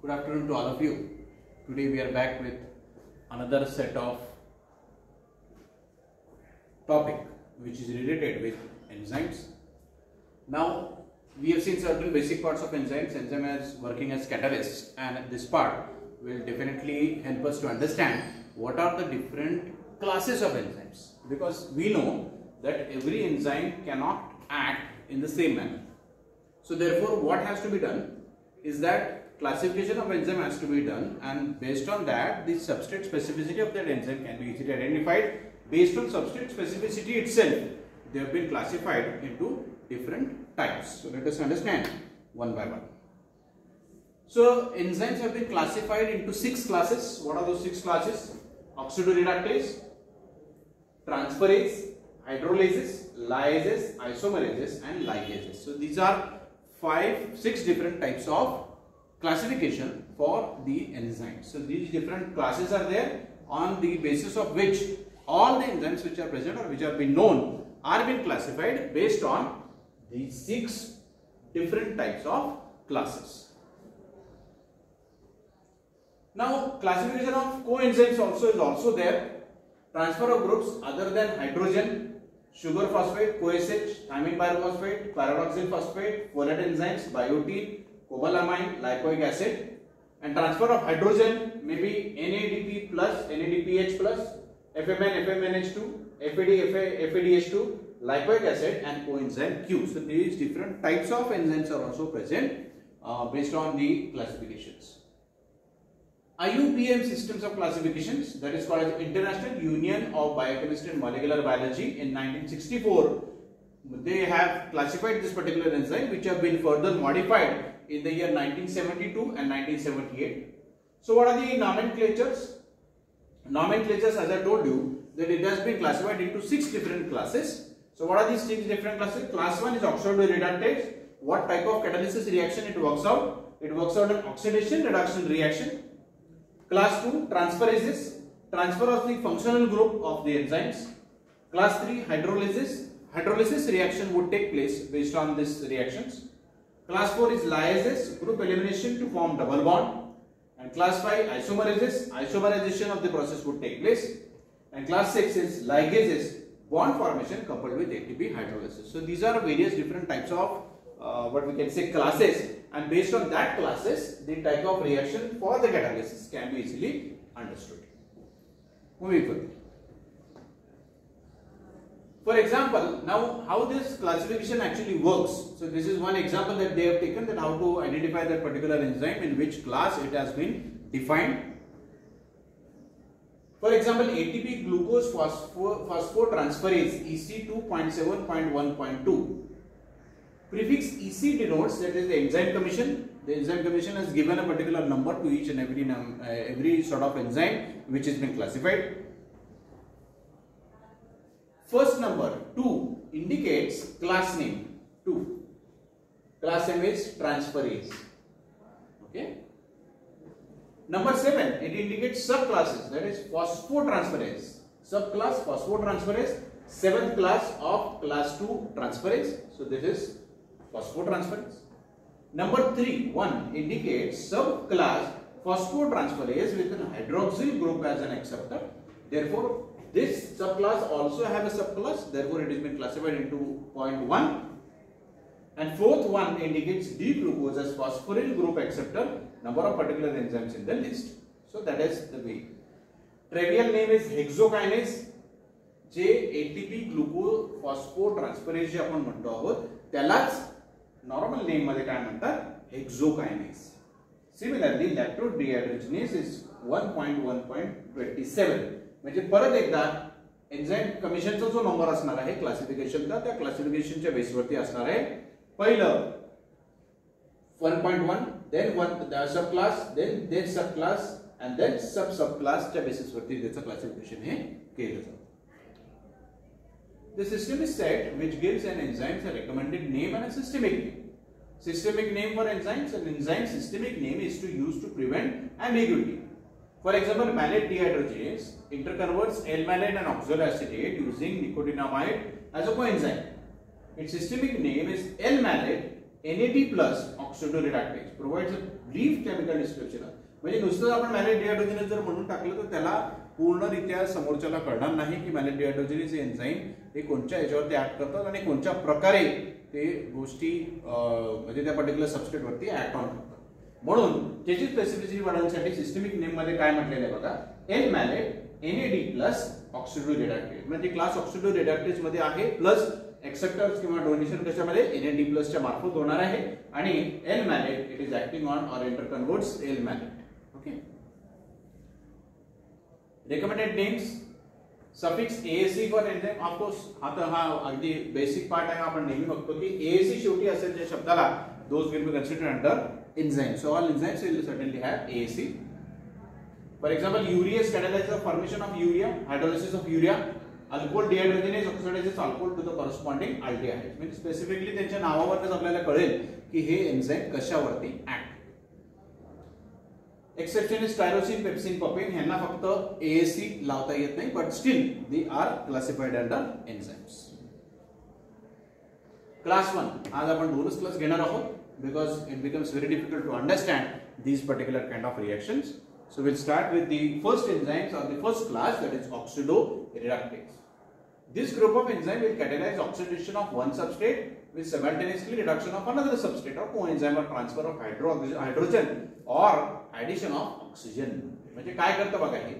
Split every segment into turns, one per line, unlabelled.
Good afternoon to all of you. Today we are back with another set of topic which is related with enzymes. Now we have seen certain basic parts of enzymes. Enzyme as working as catalysts, and this part will definitely help us to understand what are the different classes of enzymes, because we know that every enzyme cannot act in the same manner. So therefore what has to be done is that classification of enzyme has to be done, and based on that the substrate specificity of that enzyme can be easily identified. Based on substrate specificity itself, they have been classified into different types. So let us understand one by one. So enzymes have been classified into 6 classes. What are those 6 classes? Oxidoreductase, transferase, hydrolases, lyases, isomerases and ligases. So these are 6 different types of classification for the enzymes. So these different classes are there, on the basis of which all the enzymes which are present or which have been known are being classified based on these 6 different types of classes. Now classification of coenzymes is also there. Transfer of groups other than hydrogen, sugar phosphate, CoSH, thymine pyrophosphate, pyridoxal phosphate, folate enzymes, biotin, cobalamin, lipoic acid, and transfer of hydrogen may be NADP plus, NADPH plus, FMN, FMNH2, FADH2, lipoic acid and coenzyme Q. So these different types of enzymes are also present based on the classifications. IUPAM systems of classifications, that is called as International Union of Biochemistry and Molecular Biology, in 1964 they have classified this particular enzyme, which have been further modified in the year 1972 and 1978. So what are the nomenclatures? Nomenclatures, as I told you, that it has been classified into 6 different classes. So what are these 6 different classes? Class 1 is oxidoreductase. What type of catalysis reaction it works out? It works out an oxidation reduction reaction. Class 2, transferases, transfer of the functional group of the enzymes. Class 3, hydrolases. Hydrolysis reaction would take place based on these reactions. Class 4 is lyases, group elimination to form double bond. And class 5, isomerases, isomerization of the process would take place. And class 6 is ligases, bond formation coupled with ATP hydrolysis. So these are various different types of what we can say classes, and based on that classes the type of reaction for the catalysis can be easily understood. Moving further. For example, now how this classification actually works. So this is one example that they have taken, that how to identify that particular enzyme, in which class it has been defined. For example, ATP glucose phosphotransferase EC2.7.1.2. Prefix EC denotes that is the enzyme commission. The enzyme commission has given a particular number to each and every sort of enzyme which has been classified. First number 2 indicates class name 2. Class name is transferase. Okay. Number 7, it indicates subclasses, that is phosphotransferase. Subclass phosphotransferase, 7th class of class 2 transferase. So this is phosphotransferase. Number 3, 1 indicates subclass phosphotransferase with an hydroxyl group as an acceptor. Therefore, this subclass also have a subclass. Therefore, it has been classified into point 1. And 4th one indicates D-glucose as phosphoryl group acceptor. Number of particular enzymes in the list. So that is the way. Trivial name is hexokinase. J ATP ग्लुकोफॉस्फोट्रान्सफरेज जे आपण म्हणतो आहोत त्यालाच normal name मध्ये काय म्हणतात, hexokinase. Similarly lactose dehydrogenase is 1.1.27. म्हणजे परत एकदा एन्झाइम कमिशनचा जो नंबर असणार आहे क्लासिफिकेशनचा, त्या क्लासिफिकेशनच्या बेसवरती असणार आहे. पहिलं 1.1, then the subclass, then subclass and then subclass च्या बेसिस वरती त्याचं क्लासिफिकेशन हे केलं जातं. The system is set which gives an enzyme a recommended name and a systemic name. Systemic name for enzymes, and enzyme systemic name is to use to prevent ambiguity. For example, malate dehydrogenase interconverts L-malate and oxaloacetate using nicotinamide as a coenzyme. Its systemic name is L-malate NAD plus oxidoreductase provides a brief chemical description. म्हणजे नुसतं आपण malate डिहायड्रोजिनेज जर म्हणून टाकलं तर त्याला पूर्णरित्या समोरच्याला कळणार नाही की मॅलेट डिहायड्रोजिनेज एन्झाईम हे कोणत्या याच्यावरती ऍक्ट करतात आणि कोणत्या प्रकारे ते गोष्टी म्हणजे त्या पर्टिक्युलर सबस्ट्रेटवरती ऍक्ट ऑन करतात. म्हणून त्याची स्पेसिफिसिटी वाढवण्यासाठी सिस्टमिक नेम मध्ये काय म्हटलेलं आहे बघा, L malate NAD plus oxidoreductase म्हणजे क्लास ऑक्सिडोरेडक्टेज मध्ये आहे प्लस एक्सेप्टर्स किंवा डोनेशन कशामध्ये NAD प्लस च्या मार्फत होणार आहे आणि L malate it is acting on or interconverts L malate. Okay, recommended names suffix AAC for enzyme. of course आता हा अगदी बेसिक पार्ट आहे, आपण नेहमी बघतो की AAC शेवटी असेल त्या शब्दाला those will be considered under enzyme. So all enzymes will certainly have AAC. For example, urease catalyzes the formation of urea, hydrolysis of urea. Alcohol dehydrogenase oxidizes alcohol to the corresponding aldehydes. म्हणजे specifically त्यांच्या नावावरच आपल्याला कळेल की हे enzyme कशावरती act. Exception is tyrosine, pepsin, papain ह्यांना फक्त AAC लावता येत नाही, but still they are classified under enzymes. Class 1 आज आपण दोनच क्लास घेणार आहोत because it becomes very difficult to understand these particular kind of reactions. So we'll start with the first enzymes or the first class, that is oxidoreductase. This group of enzyme will catalyze oxidation of one substrate with simultaneously reduction of another substrate or coenzyme or transfer of hydrogen or addition of oxygen. म्हणजे काय करतं बघा हे,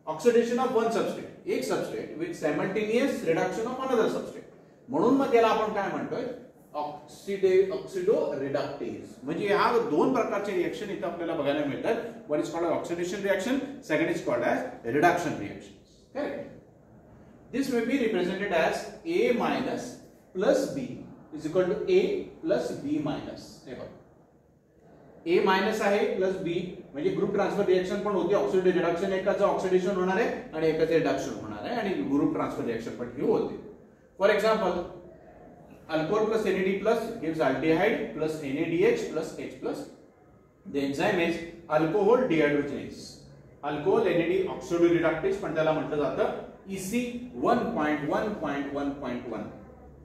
oxidation of one substrate, एक substrate with simultaneous reduction of another substrate, म्हणून मग त्याला आपण काय म्हणतोय ऑक्सिडोरेडक्टेज. म्हणजे ह्या दोन प्रकारचे रिएक्शन इथे आपल्याला बघायला मिळतात. One is called oxidation reaction, second is called as reduction reaction. Correct. This may be represented as A minus plus B is equal to A plus B minus. हे बघा A मायनस आहे plus B म्हणजे group transfer reaction पण होती. Oxidation reduction एकाचं oxidation होणार आहे आणि एकाचं रिडक्शन होणार आहे आणि ग्रुप ट्रान्सफर रिएक्शन पण ही होते. For example, alcohol plus NAD plus gives aldehyde plus NADH plus H plus. The enzyme is alcohol dehydrogenase. Alcohol NAD oxidoreductase पण त्याला म्हटलं जातं EC 1.1.1.1.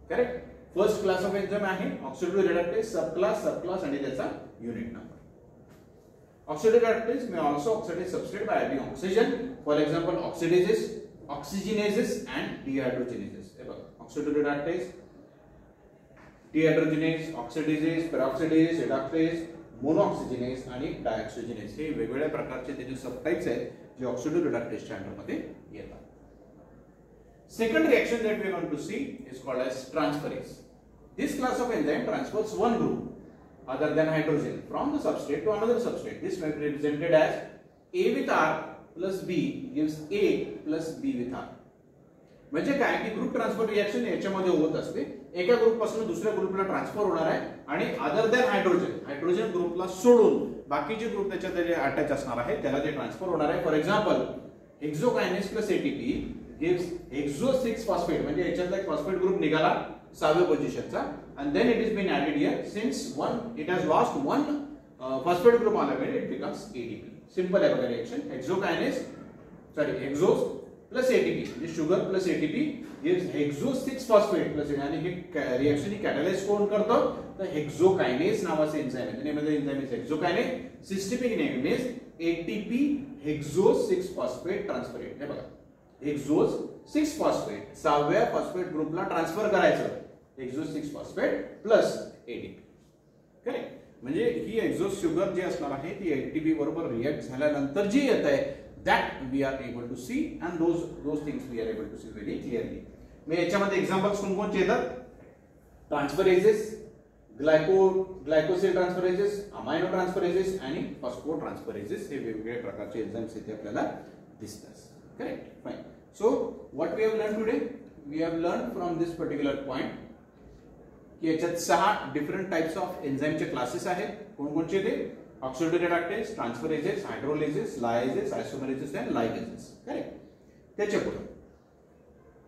Correct. First class of enzyme आहे ऑक्सिडोरेडक्टेज, सब क्लास आणि त्याचा unit number. Oxidoreductase may also oxidize substrate by adding oxygen. For example, oxidases, oxygenases and dehydrogenases. हे बघा, oxidoreductase, dehydrogenase, oxidases, peroxidase, reductase, monoxygenase आणि dioxygenase हे वेगवेगळ्या प्रकारचे त्याचे सबटाइप्स आहेत जे ऑक्सिडोरेडक्टेजच्या अंडरमध्ये येतात. Second reaction that we are going to see is called as transferase. This class of enzyme transfers one group other than hydrogen from the substrate to another substrate. This may be represented as A with R plus B gives A plus B with R. म्हणजे काय की group transfer reaction याच्यामध्ये होत असते. एका group पासून दुसऱ्या ग्रुपला ट्रान्सफर होणार आहे आणि अदर दॅन हायड्रोजन ग्रुपला सोडून बाकीचे ग्रुप त्याच्यात अटॅच असणार आहे त्याला ते ट्रान्सफर होणार आहे. For example, hexokinase plus ATP gives hexo 6 phosphate म्हणजे याच्यातला एक फॉस्फेट ग्रुप निघाला 6व्या पोझिशनचा and then it is been added here. Since it has lost one phosphate group on it, it becomes ATP. Simple आहे बघा reaction. Hexose plus ATP म्हणजे sugar plus ATP gives hexo 6 phosphate plus आणि हे reaction ही कॅटलाइज कोण करतं तर हेक्सोकायनेज नावाचे enzyme आहे. Name of the enzyme is hexokinase. Systemic name is ATP hexo 6 phosphate transferase. हे बघा, हेक्सोस 6 फॉस्फेट 6व्या फॉस्फेट ग्रुपला ट्रान्सफर करायचं. Hexose 6 phosphate plus ATP. Correct. म्हणजे ही एक्झॉस्ट शुगर जी असणार आहे ती ATP बरोबर रिएक्ट झाल्यानंतर जी येत आहे that we are able to see and those things we are able to see very clearly. मी याच्यामध्ये एक्झाम्पल्स कोणकोणचे येतात, ट्रान्सफरेजेस, ग्लायकोसिल ट्रान्सफरेजेस, अमायनो ट्रान्सफरेजेस आणि फॉस्फो ट्रान्सफरेजेस हे वेगवेगळ्या प्रकारचे एन्झाइम्स इथे आपल्याला दिसतात. Correct. Fine. So what we have learned today? We have learned from this particular point की याच्यात 6 डिफरंट टाइप्स ऑफ एन्झाइमचे क्लासेस आहेत. कोणकोणचे ते, ऑक्सिडोरेडक्टेज, ट्रान्सफरेजेस, हायड्रोलेजेस, लायजेस, आयसोमरेजेस आणि लायगेजेस. करेक्ट. त्याच्या पुढे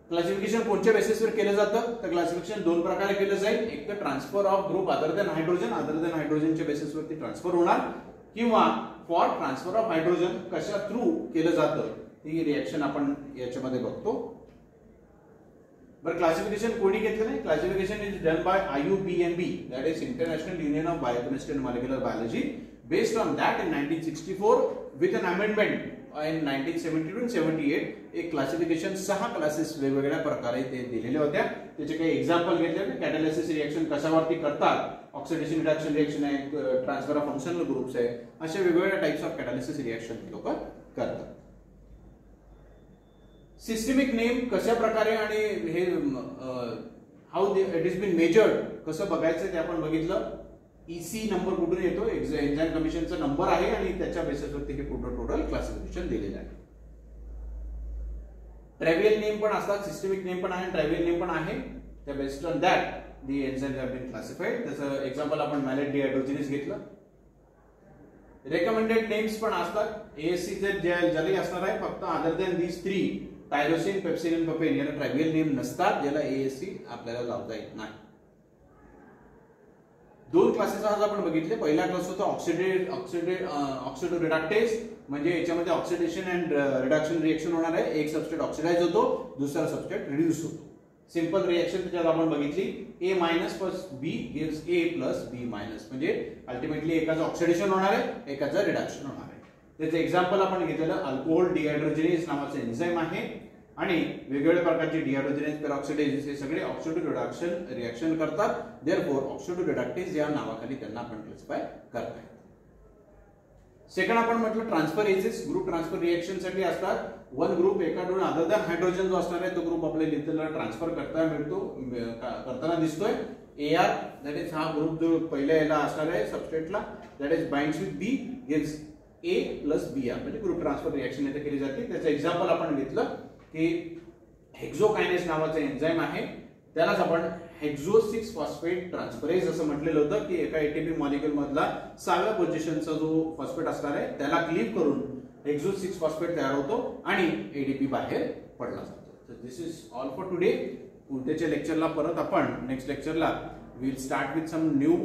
क्लासिफिकेशन कोणत्या बेसिसवर केलं जातं तर क्लासिफिकेशन दोन प्रकारे केलं जाईल. एक तर transfer of group other than हायड्रोजनच्या बेसिसवरती ट्रान्सफर होणार किंवा फॉर ट्रान्सफर ऑफ हायड्रोजन कशा थ्रू केलं जातं ही रिएक्शन आपण याच्यामध्ये बघतो. बरं क्लासिफिकेशन कोणी घेतलं नाही? Classification is done by IUPMB, that is International Union of Biochemistry and Molecular Biology. Based on that, in 1964 with an amendment in 1972 and 78 एक क्लासिफिकेशन 6 क्लासेस वेगवेगळ्या प्रकारे ते दिलेल्या होत्या. त्याचे काही एक्झाम्पल घेतले. कॅटालिसिस रिएक्शन कशावरती करतात, ऑक्सिडेशन रिडक्शन रिएक्शन आहे, ट्रान्सफर ऑफ फंक्शनल ग्रुप्स आहे, अशा वेगवेगळ्या टाइप्स ऑफ कॅटालिसिस रिएक्शन लोक करतात. सिस्टमिक नेम कशा प्रकारे आणि हे how it is been measured कसं बघायचं ते आपण बघितलं. EC नंबर कुठून येतो, एन्झाइम कमिशनचा नंबर आहे आणि त्याच्या बेसिसवरती हे टोटल क्लासिफिकेशन दिलेलं आहे. ट्रायव्हियल नेम पण असतात, सिस्टमिक नेम पण आहे, ट्रायव्हियल नेम पण आहे. त्या based on that the enzymes have been classified. त्याचं एक्झाम्पल आपण मॅलेट डिहायड्रोजिनेज घेतलं. रेकमेंडेड नेम्स पण असतात. ASC ज्याला असणार आहे फक्त other than these 3 tyrosine, pepsin आणि पपेन याला ट्रायव्हियल नेम नसतात, ज्याला ASC आपल्याला लावता येत नाही. 2 क्लासेस आज आपण बघितले. पहिला क्लास होता ऑक्सिडो रिडक्टेज, म्हणजे याच्यामध्ये ऑक्सिडेशन अँड रिडक्शन रिएक्शन होणार आहे. एक सबस्ट्रेट ऑक्सिडाइज होतो, दुसरा सबस्ट्रेट रिड्यूस होतो. सिंपल रिएक्शन त्याच्यात आपण बघितली. A minus plus B gives A plus B minus, म्हणजे अल्टिमेटली एकाचं ऑक्सिडेशन होणार आहे, एकाचं रिडक्शन होणार आहे. त्याचं एक्झाम्पल आपण घेतलेलं अल्कोहोल डिहायड्रोजिनेज नावाचं एन्झाइम आहे आणि वेगवेगळ्या प्रकारचे डिहायड्रोजिनेज, पेरॉक्सिडेज हे सगळे ऑक्सिडो रिडक्शन रिएक्शन करतात. देअरफॉर ऑक्सिडो रिडक्टेज या नावाखाली त्यांना आपण क्लासिफाय करताय. सेकंड आपण म्हटलं ट्रान्सफरेजेस. ग्रुप ट्रान्सफर रिएक्शन साठी असतात. वन ग्रुप एकाकडून अदर दॅन हायड्रोजन जो असणार आहे तो ग्रुप आपल्याला लिथरला ट्रान्सफर करताना दिसतोय. AR दॅट इज हा ग्रुप जो पहिल्या याला असणार आहे सबस्ट्रेटला, that is binds with B gives A plus BR, म्हणजे ग्रुप ट्रान्सफर रिएक्शन इथे केली जाते. त्याचं एक्झाम्पल आपण घेतलं की हेक्झोकायनेस नावाचं एन्झाइम आहे, त्यालाच आपण हेक्झो 6 फॉस्फेट ट्रान्सफरेज असं म्हटलेलं होतं की एका ATP मॉलिक्युल मधला 6व्या पोझिशनचा जो फॉस्फेट असणार आहे त्याला क्लीव्ह करून हेक्झो 6 फॉस्फेट तयार होतो आणि ADP बाहेर पडला जातो. तर this is all for today. उद्याच्या लेक्चरला परत आपण नेक्स्ट लेक्चरला will start with some new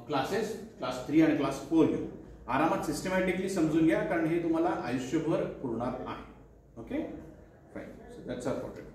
classes, class 3 आणि क्लास 4 घेऊ. आरामात सिस्टमॅटिकली समजून घ्या, कारण हे तुम्हाला आयुष्यभर पुरणार आहे. Okay, fine. So that's all for today.